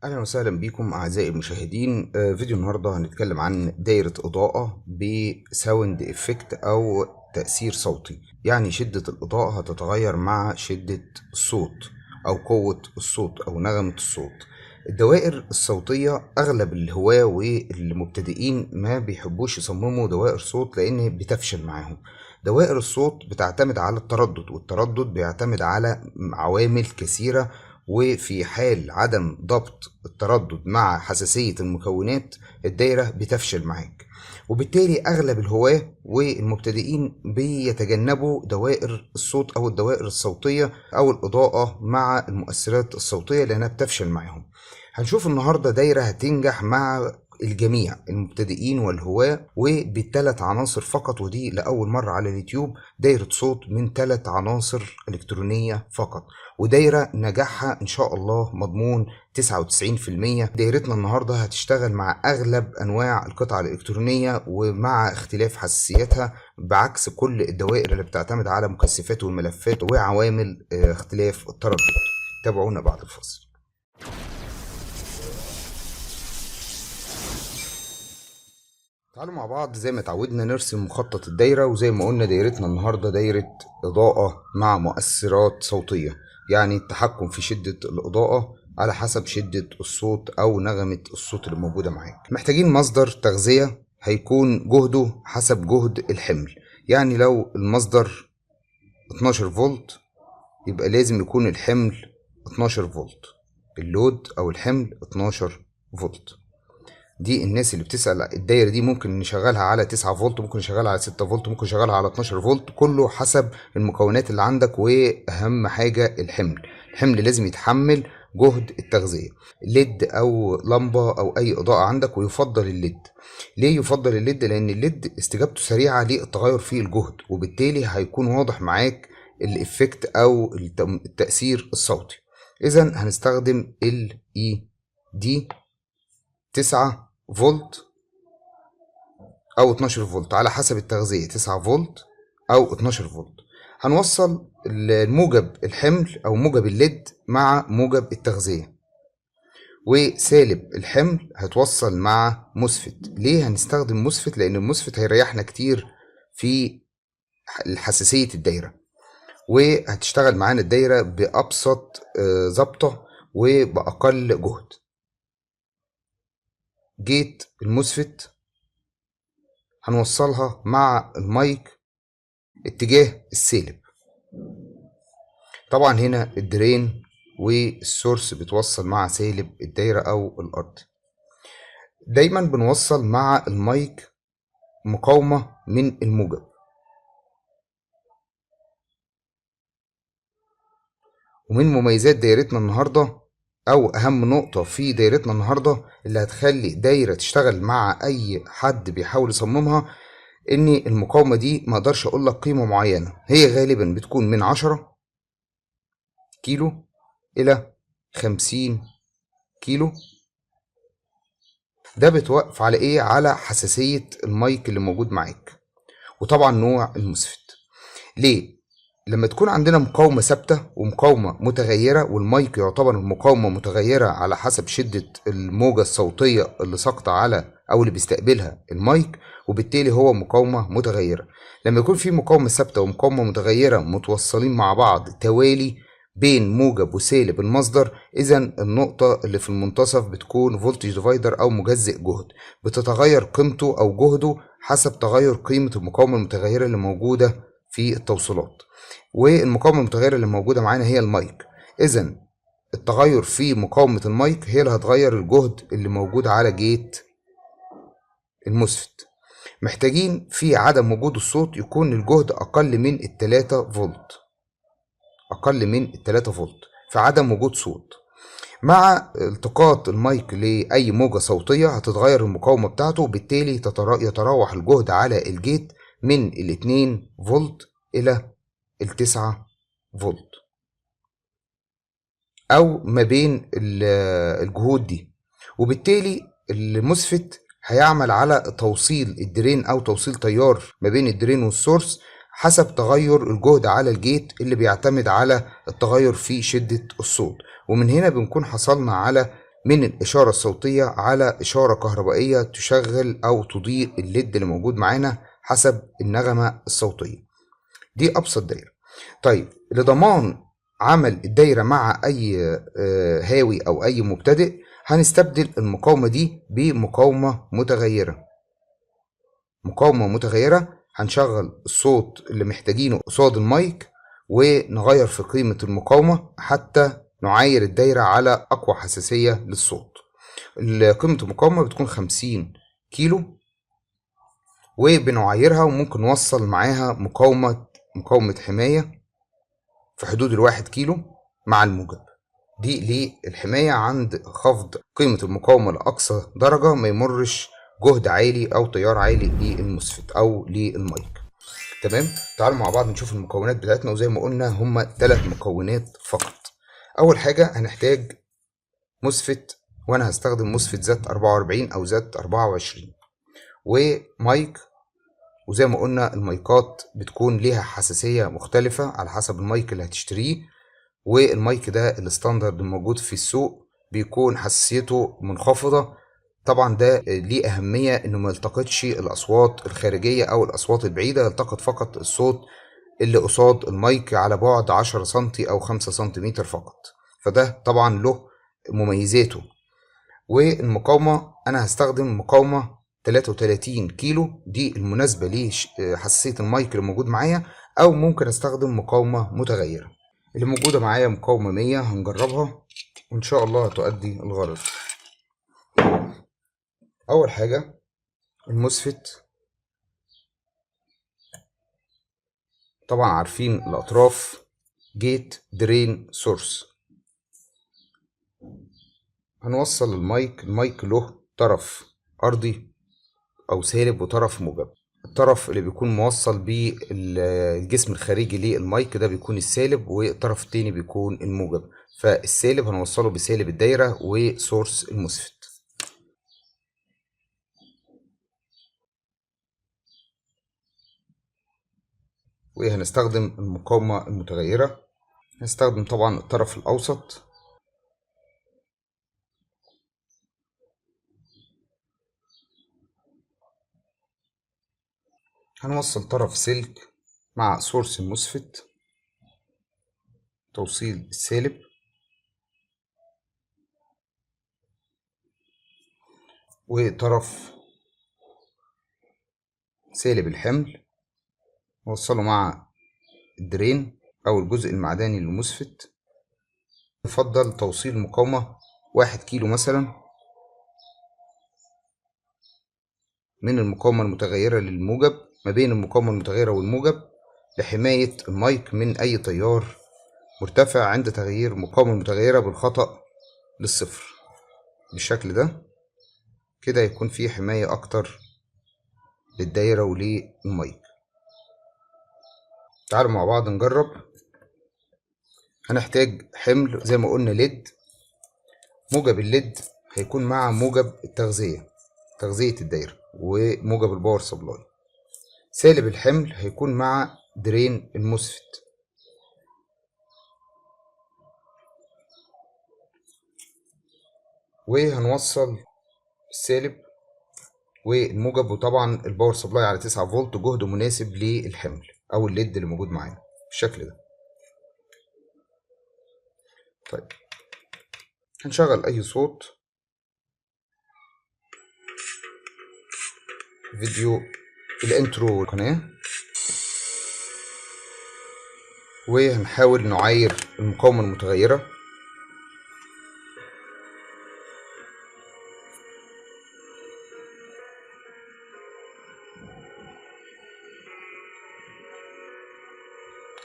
أهلا وسهلا بكم أعزائي المشاهدين. فيديو النهاردة هنتكلم عن دايرة إضاءة بساوند إفكت أو تأثير صوتي. يعني شدة الإضاءة هتتغير مع شدة الصوت أو قوة الصوت أو نغمة الصوت. الدوائر الصوتية أغلب الهواة والمبتدئين ما بيحبوش يصمموا دوائر صوت لأن بتفشل معاهم. دوائر الصوت بتعتمد على التردد، والتردد بيعتمد على عوامل كثيرة، وفي حال عدم ضبط التردد مع حساسية المكونات الدايرة بتفشل معاك. وبالتالي أغلب الهواة والمبتدئين بيتجنبوا دوائر الصوت أو الدوائر الصوتية أو الإضاءة مع المؤثرات الصوتية لأنها بتفشل معهم. هنشوف النهاردة دايرة هتنجح مع الجميع، المبتدئين والهواة، وبالثلاث عناصر فقط، ودي لأول مرة على اليوتيوب دايرة صوت من 3 عناصر إلكترونية فقط، ودايرة نجاحها إن شاء الله مضمون 99%. دايرتنا النهاردة هتشتغل مع أغلب أنواع القطع الإلكترونية ومع اختلاف حساسيتها، بعكس كل الدوائر اللي بتعتمد على مكثفات والملفات وعوامل اختلاف التردد. تابعونا بعد الفاصل. تعالوا مع بعض زي ما اتعودنا نرسم مخطط الدايرة. وزي ما قلنا دايرتنا النهاردة دايرة إضاءة مع مؤثرات صوتية، يعني التحكم في شدة الإضاءة على حسب شدة الصوت أو نغمة الصوت اللي موجودة معاك. محتاجين مصدر تغذية هيكون جهده حسب جهد الحمل. يعني لو المصدر 12 فولت يبقى لازم يكون الحمل 12 فولت، اللود أو الحمل 12 فولت. دي الناس اللي بتسأل الدايرة دي ممكن نشغلها على 9 فولت، ممكن نشغلها على 6 فولت، ممكن نشغلها على 12 فولت، كله حسب المكونات اللي عندك. وأهم حاجة الحمل لازم يتحمل جهد التغذية. ليد أو لمبة أو أي إضاءة عندك، ويفضل الليد. ليه يفضل الليد؟ لأن الليد استجابته سريعة للتغير في الجهد، وبالتالي هيكون واضح معاك الإفكت أو التأثير الصوتي. إذا هنستخدم ال دي 9 فولت او 12 فولت على حسب التغذية، 9 فولت او 12 فولت. هنوصل الموجب الحمل او موجب الليد مع موجب التغذية، وسالب الحمل هتوصل مع مسفت. ليه هنستخدم مسفت؟ لان المسفت هيريحنا كتير في حساسية الدايرة، وهتشتغل معانا الدايرة بأبسط ظبطة وبأقل جهد. جيت المسفت هنوصلها مع المايك اتجاه السالب. طبعا هنا الدرين والسورس بتوصل مع سالب الدايرة او الارض. دايما بنوصل مع المايك مقاومة من الموجب. ومن مميزات دايرتنا النهاردة او اهم نقطة في دايرتنا النهاردة اللي هتخلي دايرة تشتغل مع اي حد بيحاول يصممها، ان المقاومة دي ما اقدرش اقول لك قيمة معينة، هي غالبا بتكون من 10 كيلو الى 50 كيلو. ده بتوقف على ايه؟ على حساسية المايك اللي موجود معاك، وطبعا نوع المسفت. ليه؟ لما تكون عندنا مقاومة ثابتة ومقاومة متغيرة، والمايك يعتبر مقاومة متغيرة على حسب شدة الموجة الصوتية اللي ساقطة على أو اللي بيستقبلها المايك، وبالتالي هو مقاومة متغيرة. لما يكون في مقاومة ثابتة ومقاومة متغيرة متوصلين مع بعض توالي بين موجب وسالب المصدر، إذا النقطة اللي في المنتصف بتكون فولتج ديفايدر أو مجزئ جهد، بتتغير قيمته أو جهده حسب تغير قيمة المقاومة المتغيرة اللي موجودة في التوصيلات. والمقاومة المتغيرة اللي موجودة معانا هي المايك. إذا التغير في مقاومة المايك هي اللي هتغير الجهد اللي موجود على جيت المسفت. محتاجين في عدم وجود الصوت يكون الجهد أقل من 3 فولت، أقل من 3 فولت في عدم وجود صوت. مع التقاط المايك لأي موجة صوتية هتتغير المقاومة بتاعته، وبالتالي يتراوح الجهد على الجيت من 2 فولت إلى 9 فولت، أو ما بين الجهود دي. وبالتالي المسفت هيعمل على توصيل الدرين أو توصيل تيار ما بين الدرين والسورس حسب تغير الجهد على الجيت اللي بيعتمد على التغير في شدة الصوت. ومن هنا بنكون حصلنا على من الإشارة الصوتية على إشارة كهربائية تشغل أو تضيء الليد اللي موجود معانا حسب النغمة الصوتية. دي أبسط دايرة. طيب لضمان عمل الدايرة مع أي هاوي أو أي مبتدئ هنستبدل المقاومة دي بمقاومة متغيرة. مقاومة متغيرة هنشغل الصوت اللي محتاجينه قصاد المايك ونغير في قيمة المقاومة حتى نعاير الدايرة على أقوى حساسية للصوت. قيمة المقاومة بتكون 50 كيلو وبنعايرها، وممكن نوصل معاها مقاومة حماية في حدود 1 كيلو مع الموجب. دي للحماية عند خفض قيمة المقاومة لأقصى درجة ما يمرش جهد عالي أو تيار عالي للمسفت أو للمايك. تمام، تعالوا مع بعض نشوف المكونات بتاعتنا. وزي ما قلنا هما 3 مكونات فقط. أول حاجة هنحتاج مسفت، وأنا هستخدم مسفت زد 44 أو زد 24 ومايك. وزي ما قلنا المايكات بتكون ليها حساسية مختلفة على حسب المايك اللي هتشتريه، والمايك ده الستاندرد الموجود في السوق بيكون حساسيته منخفضة. طبعا ده ليه أهمية إنه ما يلتقطش الأصوات الخارجية أو الأصوات البعيدة، يلتقط فقط الصوت اللي قصاد المايك على بعد 10 سنتي أو 5 سنتيمتر فقط. فده طبعا له مميزاته. والمقاومة أنا هستخدم مقاومة 33 كيلو، دي المناسبة لحساسية المايك اللي موجود معايا، أو ممكن أستخدم مقاومة متغيرة. اللي موجودة معايا مقاومة 100 هنجربها وإن شاء الله هتؤدي الغرض. أول حاجة المسفت، طبعا عارفين الأطراف جيت درين سورس. هنوصل المايك له طرف أرضي أو سالب وطرف موجب. الطرف اللي بيكون موصل بالجسم الخارجي للمايك ده بيكون السالب، والطرف التاني بيكون الموجب. فالسالب هنوصله بسالب الدايرة وسورس المسفت. وهنستخدم المقاومة المتغيرة. هنستخدم طبعا الطرف الأوسط. هنوصل طرف سلك مع سورس المسفت توصيل السالب، وطرف سالب الحمل نوصله مع الدرين أو الجزء المعدني للمسفت. يفضل توصيل مقاومة 1 كيلو مثلا من المقاومة المتغيرة للموجب، ما بين المقاومة المتغيرة والموجب، لحماية المايك من أي تيار مرتفع عند تغيير المقاومة المتغيرة بالخطأ للصفر. بالشكل ده كده يكون فيه حماية أكتر للدايرة وللمايك. تعالوا مع بعض نجرب. هنحتاج حمل زي ما قلنا ليد. موجب الليد هيكون مع موجب تغذية الدايرة وموجب الباور سبلاي. سالب الحمل هيكون مع درين المسفت. وهنوصل السالب والموجب، وطبعا الباور سبلاي على 9 فولت جهد مناسب للحمل او الليد اللي موجود معانا بالشكل ده. طيب هنشغل اي صوت، فيديو الانترو القناة، وهنحاول نعاير المقاومة المتغيرة.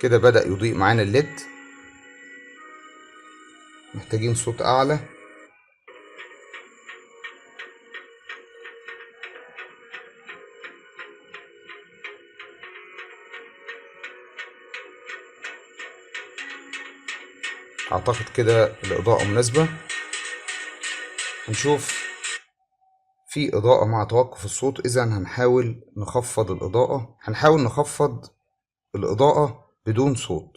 كده بدأ يضيء معانا الليد. محتاجين صوت أعلى. أعتقد كده الإضاءة مناسبة. هنشوف في إضاءة مع توقف الصوت، إذا هنحاول نخفض الإضاءة. هنحاول نخفض الإضاءة بدون صوت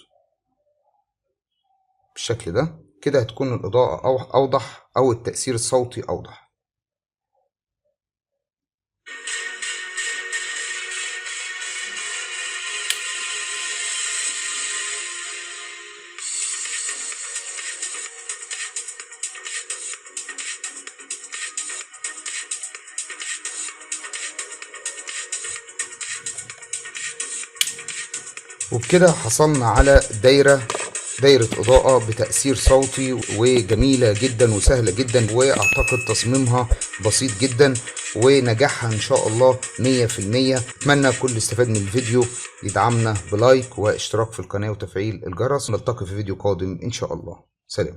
بالشكل ده. كده هتكون الإضاءة أوضح أو التأثير الصوتي أوضح. وبكده حصلنا على دايرة إضاءة بتأثير صوتي وجميلة جدا وسهلة جدا، وأعتقد تصميمها بسيط جدا ونجاحها إن شاء الله 100%. أتمنى كل استفاد من الفيديو يدعمنا بلايك واشتراك في القناة وتفعيل الجرس. نلتقي في فيديو قادم إن شاء الله. سلام.